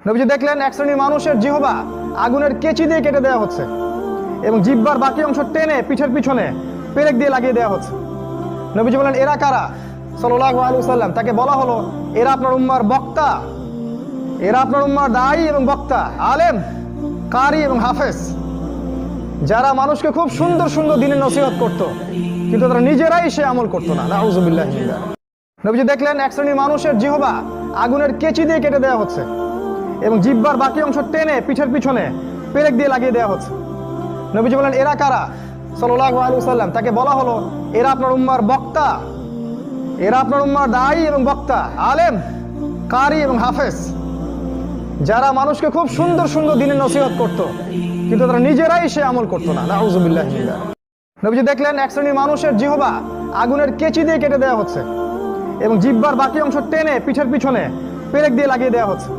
নবীজি দেখলেন এক শ্রেণীর মানুষের জিহ্বা আগুনের কেচি দিয়ে কেটে দেওয়া হচ্ছে এবং জিহ্বার বাকি অংশ টেনে পিঠের পিছনে পেরেক দিয়ে লাগিয়ে দেওয়া হচ্ছে। নবীজি বলেন, এরা কারা? সাল্লাল্লাহু আলাইহি ওয়াসাল্লাম তাকে বলা হলো, এরা আপনার উম্মার বক্তা, এরা আপনার উম্মার দায়ী এবং বক্তা, আলেম, কারি এবং হাফেজ, যারা মানুষকে খুব সুন্দর সুন্দর দিনের নসিহত করত, কিন্তু তারা নিজেরাই সে আমল করতো না। নাউযুবিল্লাহি মিন যালিক। নবীজি দেখলেন এক শ্রেণীর মানুষের জিহ্বা আগুনের কেচি দিয়ে কেটে দেওয়া হচ্ছে এবং জিহ্বার বাকি অংশ টেনে পিঠের পিছনে পেরেক দিয়ে লাগিয়ে দেওয়া হচ্ছে। নবীজি বলেন, এরা কারা? সাল্লাল্লাহু আলাইহি ওয়াসাল্লাম তাকে বলা হলো, এরা আপনার উম্মার বক্তা, এরা আপনার উম্মার দায়ী এবং বক্তা, আলেম, কারি এবং হাফেজ, যারা মানুষকে খুব সুন্দর সুন্দর দিনের নসিহত করত, কিন্তু তারা নিজেরাই সে আমল করতো না। নাউযুবিল্লাহি মিন যালিক। নবীজি দেখলেন এক শ্রেণীর মানুষের জিহ্বা আগুনের কেচি দিয়ে কেটে দেওয়া হচ্ছে এবং জিহ্বার বাকি অংশ টেনে পিঠের পিছনে পেরেক দিয়ে লাগিয়ে দেওয়া হচ্ছে।